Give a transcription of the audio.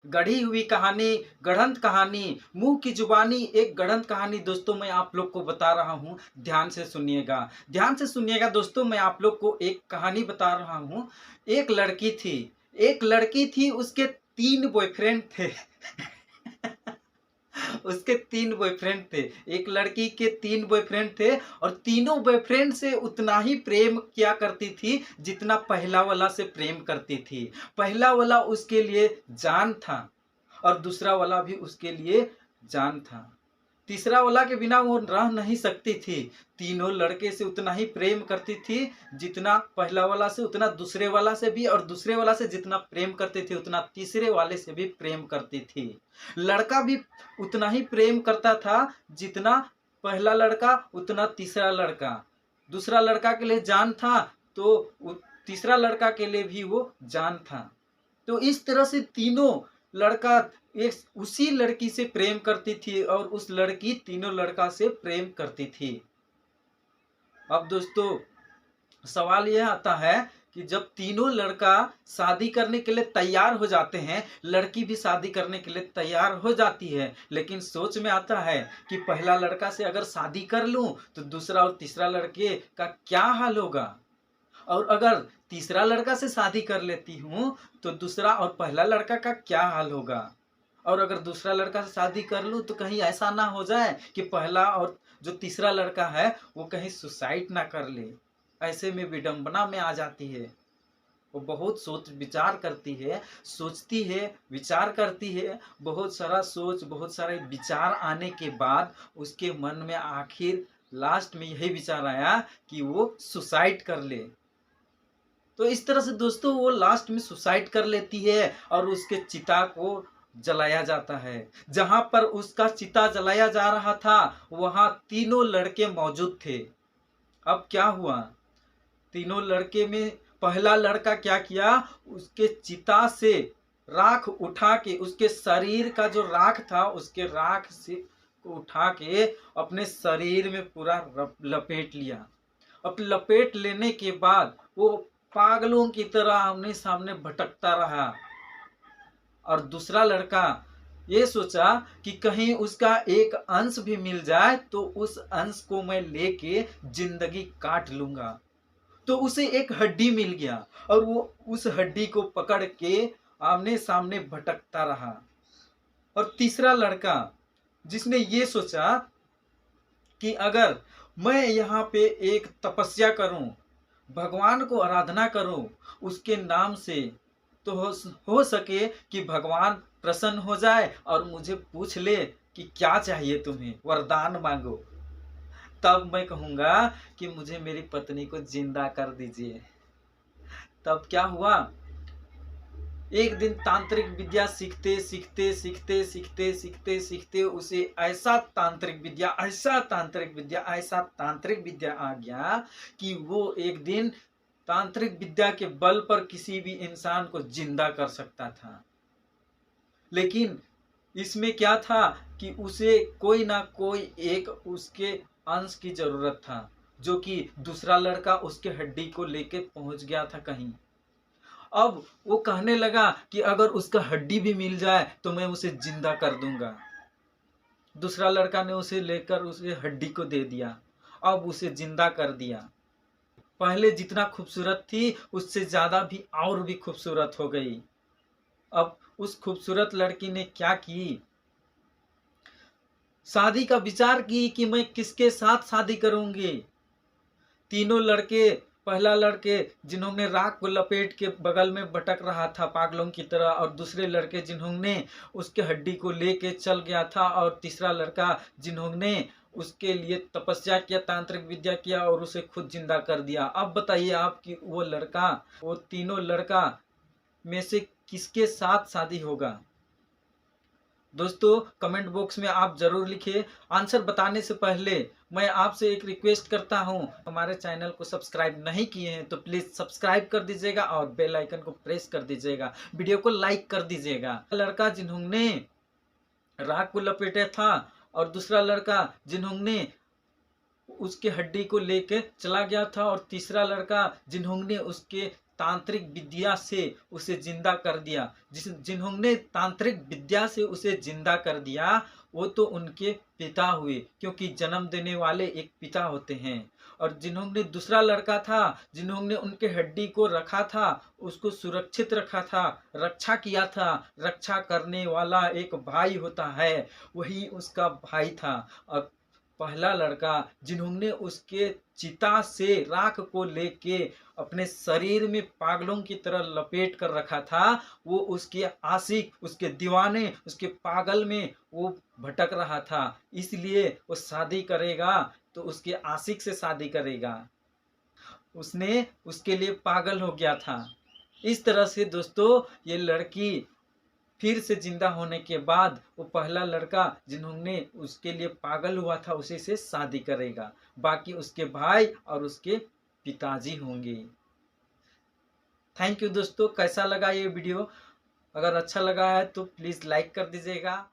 गढ़ी हुई कहानी, गढ़ंत कहानी, मुंह की जुबानी एक गढ़ंत कहानी दोस्तों मैं आप लोग को बता रहा हूं। ध्यान से सुनिएगा, ध्यान से सुनिएगा दोस्तों। मैं आप लोग को एक कहानी बता रहा हूं। एक लड़की थी, एक लड़की थी, उसके 3 बॉयफ्रेंड थे। उसके 3 बॉयफ्रेंड थे। एक लड़की के 3 बॉयफ्रेंड थे और तीनों बॉयफ्रेंड से उतना ही प्रेम किया करती थी जितना पहला वाला से प्रेम करती थी। पहला वाला उसके लिए जान था और दूसरा वाला भी उसके लिए जान था। तीसरा वाला के बिना वो रह नहीं सकती थी। तीनों लड़के से उतना ही प्रेम करती थी जितना पहला वाला से, उतना दूसरे वाला से भी, और दूसरे वाला से जितना प्रेम करती थी उतना तीसरे वाले से भी प्रेम करती थी। लड़का भी उतना ही प्रेम करता था जितना पहला लड़का, उतना तीसरा लड़का। दूसरा लड़का के लिए जान था तो तीसरा लड़का के लिए भी वो जान था। तो इस तरह से तीनों लड़का एक उसी लड़की से प्रेम करती थी और उस लड़की तीनों लड़का से प्रेम करती थी। अब दोस्तों सवाल यह आता है कि जब तीनों लड़का शादी करने के लिए तैयार हो जाते हैं, लड़की भी शादी करने के लिए तैयार हो जाती है, लेकिन सोच में आता है कि पहला लड़का से अगर शादी कर लूं तो दूसरा और तीसरा लड़के का क्या हाल होगा, और अगर तीसरा लड़का से शादी कर लेती हूँ तो दूसरा और पहला लड़का का क्या हाल होगा, और अगर दूसरा लड़का से शादी कर लूँ तो कहीं ऐसा ना हो जाए कि पहला और जो तीसरा लड़का है वो कहीं सुसाइड ना कर ले। ऐसे में विडंबना में आ जाती है। वो बहुत सोच विचार करती है, सोचती है, विचार करती है। बहुत सारा सोच, बहुत सारे विचार आने के बाद उसके मन में आखिर लास्ट में यही विचार आया कि वो सुसाइड कर ले। तो इस तरह से दोस्तों वो लास्ट में सुसाइड कर लेती है और उसके चिता को जलाया जाता है। जहां पर उसका चिता जलाया जा रहा था वहां तीनों लड़के मौजूद थे। अब क्या हुआ, तीनों लड़के में पहला लड़का क्या किया, उसके चिता से राख उठा के, उसके शरीर का जो राख था उसके राख से को उठा के अपने शरीर में पूरा लपेट लिया। अब लपेट लेने के बाद वो पागलों की तरह आमने सामने भटकता रहा। और दूसरा लड़का ये सोचा कि कहीं उसका एक अंश भी मिल जाए तो उस अंश को मैं लेके जिंदगी काट लूंगा। तो उसे एक हड्डी मिल गया और वो उस हड्डी को पकड़ के आमने सामने भटकता रहा। और तीसरा लड़का जिसने ये सोचा कि अगर मैं यहाँ पे एक तपस्या करूं, भगवान को आराधना करूं उसके नाम से, तो हो सके कि भगवान प्रसन्न हो जाए और मुझे पूछ ले कि क्या चाहिए तुम्हें, वरदान मांगो। तब मैं कहूंगा कि मुझे मेरी पत्नी को जिंदा कर दीजिए। तब क्या हुआ, एक दिन तांत्रिक विद्या सीखते सीखते सीखते सीखते सीखते सीखते उसे ऐसा तांत्रिक विद्या, ऐसा तांत्रिक विद्या, ऐसा तांत्रिक विद्या आ गया कि वो एक दिन तांत्रिक विद्या के बल पर किसी भी इंसान को जिंदा कर सकता था। लेकिन इसमें क्या था कि उसे कोई ना कोई एक उसके अंश की जरूरत था, जो कि दूसरा लड़का उसके हड्डी को लेके पहुंच गया था कहीं। अब वो कहने लगा कि अगर उसका हड्डी भी मिल जाए तो मैं उसे जिंदा कर दूंगा। दूसरा लड़का ने उसे लेकर उसे हड्डी को दे दिया, अब उसे जिंदा कर दिया। पहले जितना खूबसूरत थी उससे ज्यादा भी और भी खूबसूरत हो गई। अब उस खूबसूरत लड़की ने क्या की, शादी का विचार की कि मैं किसके साथ शादी करूंगी। तीनों लड़के, पहला लड़के जिन्होंने राख को लपेट के बगल में भटक रहा था पागलों की तरह, और दूसरे लड़के जिन्होंने उसके हड्डी को लेके चल गया था, और तीसरा लड़का जिन्होंने उसके लिए तपस्या किया, तांत्रिक विद्या किया और उसे खुद जिंदा कर दिया। अब बताइए आप कि वो लड़का, वो तीनों लड़का में से किसके साथ शादी होगा। दोस्तों कमेंट बॉक्स में आप जरूर लिखिए। आंसर बताने से पहले मैं आपसे एक रिक्वेस्ट करता हूं, हमारे चैनल को सब्सक्राइब नहीं किए हैं तो प्लीज़ सब्सक्राइब कर दीजिएगा और बेल आइकन को प्रेस कर दीजिएगा, वीडियो को लाइक कर दीजिएगा। लड़का जिन्होंने राख को लपेटा था और दूसरा लड़का जिन्होंने उसके हड्डी को लेके चला गया था, और तीसरा लड़का जिन्होंने उसके तांत्रिक विद्या से उसे जिंदा कर दिया। जिन्होंने तांत्रिक विद्या से उसे जिंदा कर दिया वो तो उनके पिता हुए, क्योंकि जन्म देने वाले एक पिता होते हैं। और जिन्होंने दूसरा लड़का था, जिन्होंने उनके हड्डी को रखा था, उसको सुरक्षित रखा था, रक्षा किया था, रक्षा करने वाला एक भाई होता है, वही उसका भाई था। और पहला लड़का जिन्होंने उसके चिता से राख को लेके अपने शरीर में पागलों की तरह लपेट कर रखा था, वो उसके आशिक, उसके दीवाने, उसके पागल में वो भटक रहा था। इसलिए वो शादी करेगा तो उसके आशिक से शादी करेगा। उसने उसके लिए पागल हो गया था। इस तरह से दोस्तों ये लड़की फिर से जिंदा होने के बाद वो पहला लड़का जिन्होंने उसके लिए पागल हुआ था उसी से शादी करेगा। बाकी उसके भाई और उसके पिताजी होंगे। थैंक यू दोस्तों, कैसा लगा ये वीडियो? अगर अच्छा लगा है तो प्लीज़ लाइक कर दीजिएगा।